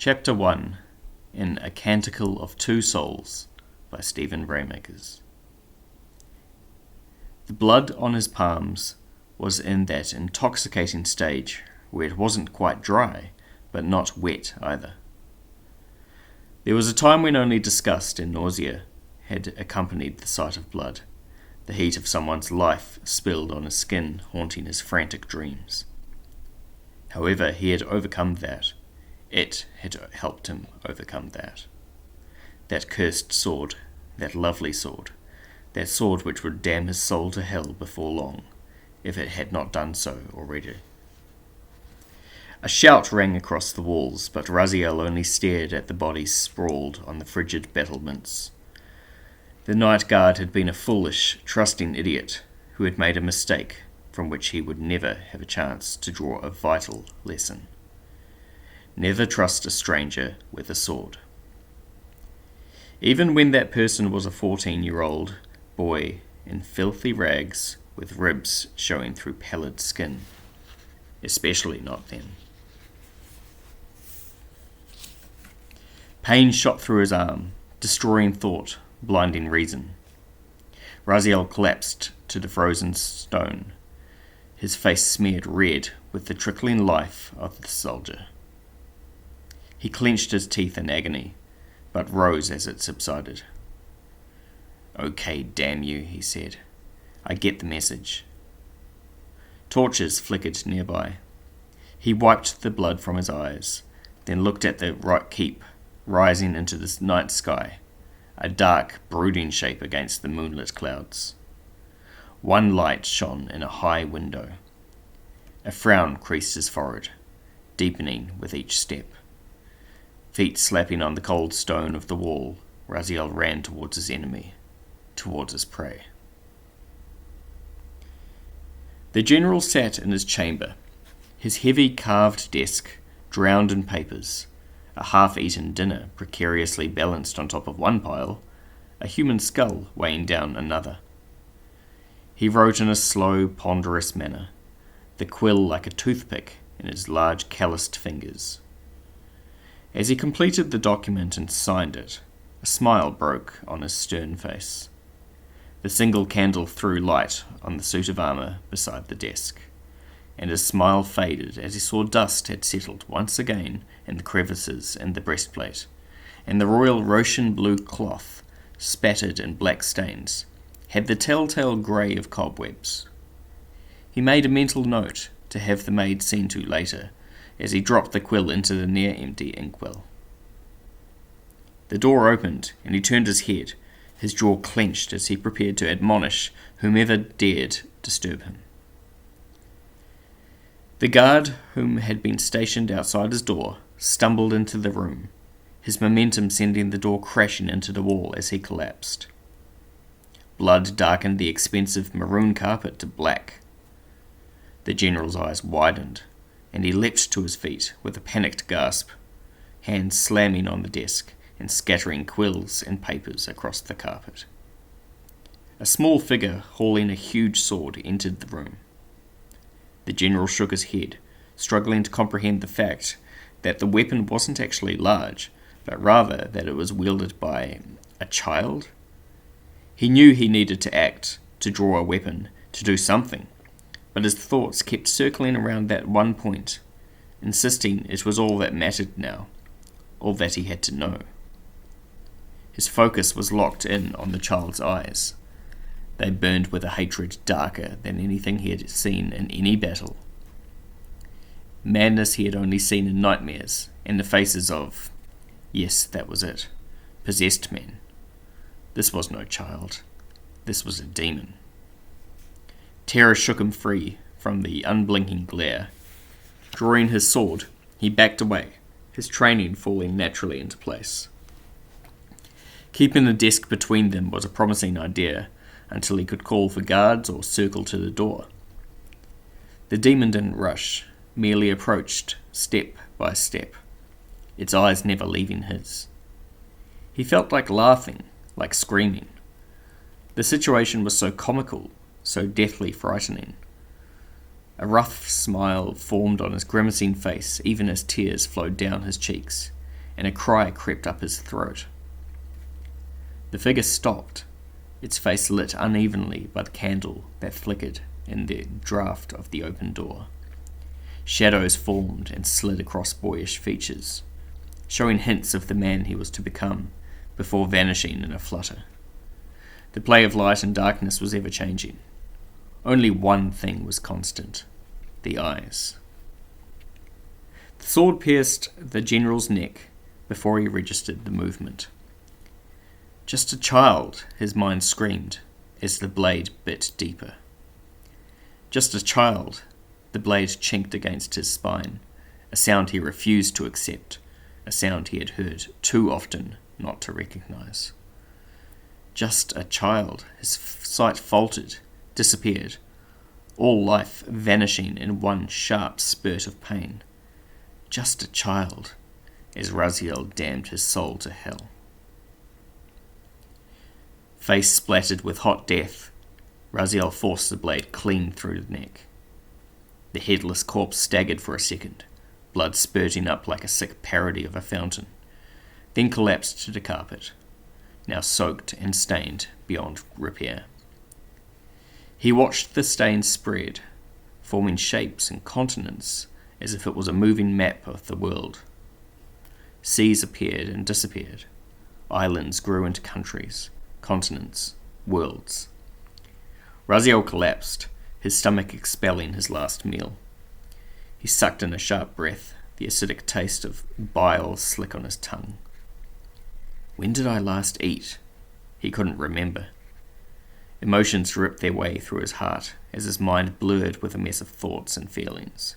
Chapter 1 in A Canticle of Two Souls by Stephen Braymakers. The blood on his palms was in that intoxicating stage where it wasn't quite dry, but not wet either. There was a time when only disgust and nausea had accompanied the sight of blood, the heat of someone's life spilled on his skin haunting his frantic dreams. However, he had overcome that. It had helped him overcome that. That cursed sword, that lovely sword, that sword which would damn his soul to hell before long, if it had not done so already. A shout rang across the walls, but Raziel only stared at the bodies sprawled on the frigid battlements. The night guard had been a foolish, trusting idiot who had made a mistake from which he would never have a chance to draw a vital lesson. Never trust a stranger with a sword. Even when that person was a 14-year-old boy in filthy rags with ribs showing through pallid skin. Especially not then. Pain shot through his arm, destroying thought, blinding reason. Raziel collapsed to the frozen stone, his face smeared red with the trickling life of the soldier. He clenched his teeth in agony, but rose as it subsided. "Okay, damn you," he said. "I get the message." Torches flickered nearby. He wiped the blood from his eyes, then looked at the right keep, rising into the night sky, a dark, brooding shape against the moonlit clouds. One light shone in a high window. A frown creased his forehead, deepening with each step. Feet slapping on the cold stone of the wall, Raziel ran towards his enemy, towards his prey. The general sat in his chamber, his heavy carved desk drowned in papers, a half-eaten dinner precariously balanced on top of one pile, a human skull weighing down another. He wrote in a slow, ponderous manner, the quill like a toothpick in his large calloused fingers. As he completed the document and signed it, a smile broke on his stern face. The single candle threw light on the suit of armour beside the desk, and his smile faded as he saw dust had settled once again in the crevices in the breastplate, and the royal Roshan blue cloth, spattered in black stains, had the telltale grey of cobwebs. He made a mental note to have the maid seen to later, as he dropped the quill into the near-empty inkwell. The door opened, and he turned his head, his jaw clenched as he prepared to admonish whomever dared disturb him. The guard, whom had been stationed outside his door, stumbled into the room, his momentum sending the door crashing into the wall as he collapsed. Blood darkened the expensive maroon carpet to black. The general's eyes widened, and he leapt to his feet with a panicked gasp, hands slamming on the desk and scattering quills and papers across the carpet. A small figure hauling a huge sword entered the room. The general shook his head, struggling to comprehend the fact that the weapon wasn't actually large, but rather that it was wielded by a child. He knew he needed to act, to draw a weapon, to do something, but his thoughts kept circling around that one point, insisting it was all that mattered now, all that he had to know. His focus was locked in on the child's eyes. They burned with a hatred darker than anything he had seen in any battle. Madness he had only seen in nightmares, in the faces of, yes, that was it, possessed men. This was no child. This was a demon. Terror shook him free from the unblinking glare. Drawing his sword, he backed away, his training falling naturally into place. Keeping the desk between them was a promising idea, until he could call for guards or circle to the door. The demon didn't rush, merely approached, step by step, its eyes never leaving his. He felt like laughing, like screaming. The situation was so comical, so deathly frightening. A rough smile formed on his grimacing face even as tears flowed down his cheeks, and a cry crept up his throat. The figure stopped, its face lit unevenly by the candle that flickered in the draught of the open door. Shadows formed and slid across boyish features, showing hints of the man he was to become, before vanishing in a flutter. The play of light and darkness was ever-changing. Only one thing was constant: the eyes. The sword pierced the general's neck before he registered the movement. Just a child, his mind screamed, as the blade bit deeper. Just a child, the blade chinked against his spine, a sound he refused to accept, a sound he had heard too often not to recognize. Just a child, his sight faltered, disappeared, all life vanishing in one sharp spurt of pain. Just a child, as Raziel damned his soul to hell. Face splattered with hot death, Raziel forced the blade clean through the neck. The headless corpse staggered for a second, blood spurting up like a sick parody of a fountain, then collapsed to the carpet, now soaked and stained beyond repair. He watched the stains spread, forming shapes and continents as if it was a moving map of the world. Seas appeared and disappeared. Islands grew into countries, continents, worlds. Raziel collapsed, his stomach expelling his last meal. He sucked in a sharp breath, the acidic taste of bile slick on his tongue. When did I last eat? He couldn't remember. Emotions ripped their way through his heart as his mind blurred with a mess of thoughts and feelings.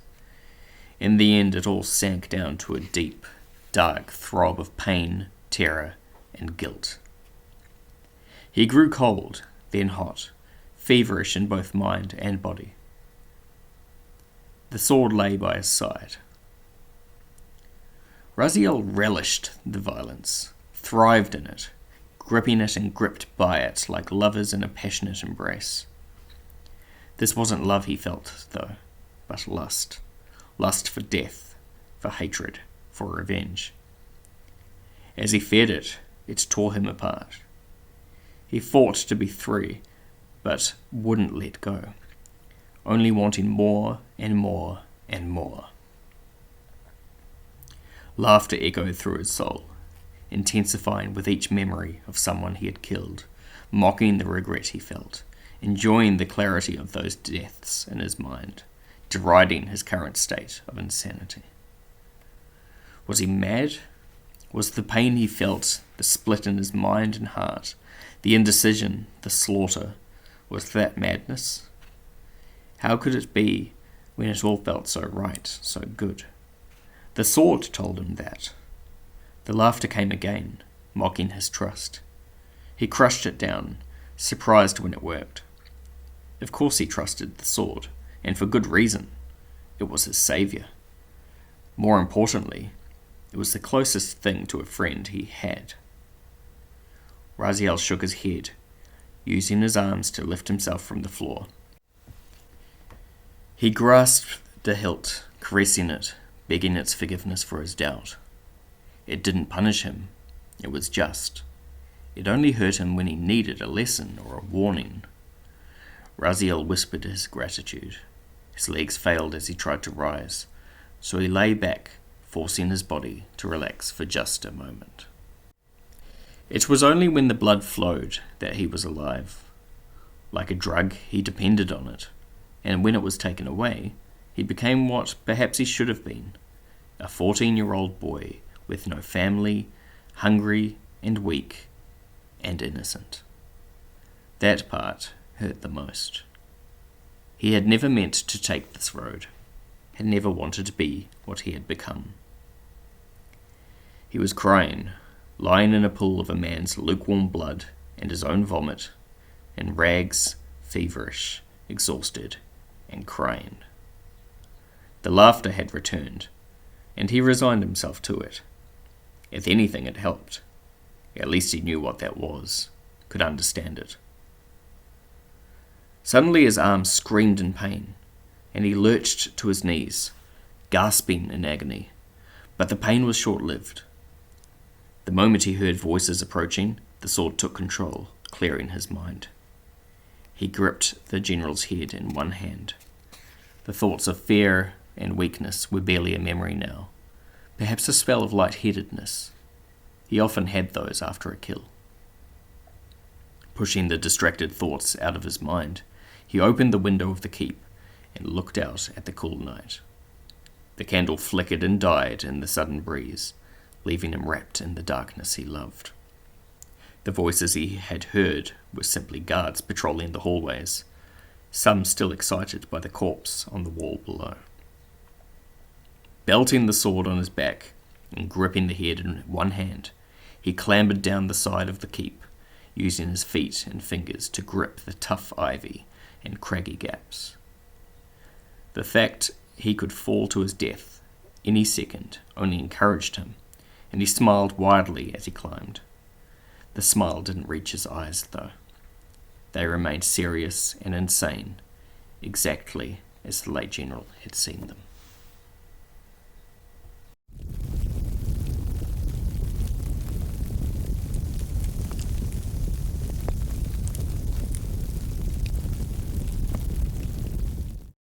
In the end, it all sank down to a deep, dark throb of pain, terror, and guilt. He grew cold, then hot, feverish in both mind and body. The sword lay by his side. Raziel relished the violence, thrived in it, gripping it and gripped by it like lovers in a passionate embrace. This wasn't love he felt, though, but lust. Lust for death, for hatred, for revenge. As he fed it, it tore him apart. He fought to be free, but wouldn't let go, only wanting more and more and more. Laughter echoed through his soul, intensifying with each memory of someone he had killed, mocking the regret he felt, enjoying the clarity of those deaths in his mind, deriding his current state of insanity. Was he mad? Was the pain he felt, the split in his mind and heart, the indecision, the slaughter, was that madness? How could it be when it all felt so right, so good? The sword told him that. The laughter came again, mocking his trust. He crushed it down, surprised when it worked. Of course he trusted the sword, and for good reason. It was his saviour. More importantly, it was the closest thing to a friend he had. Raziel shook his head, using his arms to lift himself from the floor. He grasped the hilt, caressing it, begging its forgiveness for his doubt. It didn't punish him. It was just. It only hurt him when he needed a lesson or a warning. Raziel whispered his gratitude. His legs failed as he tried to rise, so he lay back, forcing his body to relax for just a moment. It was only when the blood flowed that he was alive. Like a drug, he depended on it, and when it was taken away, he became what perhaps he should have been, a 14-year-old boy with no family, hungry and weak and innocent. That part hurt the most. He had never meant to take this road, had never wanted to be what he had become. He was crying, lying in a pool of a man's lukewarm blood and his own vomit, in rags, feverish, exhausted, and crying. The laughter had returned, and he resigned himself to it. If anything, it helped. At least he knew what that was, could understand it. Suddenly his arms screamed in pain, and he lurched to his knees, gasping in agony. But the pain was short-lived. The moment he heard voices approaching, the sword took control, clearing his mind. He gripped the general's head in one hand. The thoughts of fear and weakness were barely a memory now, perhaps a spell of light-headedness. He often had those after a kill. Pushing the distracted thoughts out of his mind, he opened the window of the keep and looked out at the cool night. The candle flickered and died in the sudden breeze, leaving him wrapped in the darkness he loved. The voices he had heard were simply guards patrolling the hallways, some still excited by the corpse on the wall below. Belting the sword on his back and gripping the head in one hand, he clambered down the side of the keep, using his feet and fingers to grip the tough ivy and craggy gaps. The fact he could fall to his death any second only encouraged him, and he smiled widely as he climbed. The smile didn't reach his eyes, though. They remained serious and insane, exactly as the late general had seen them.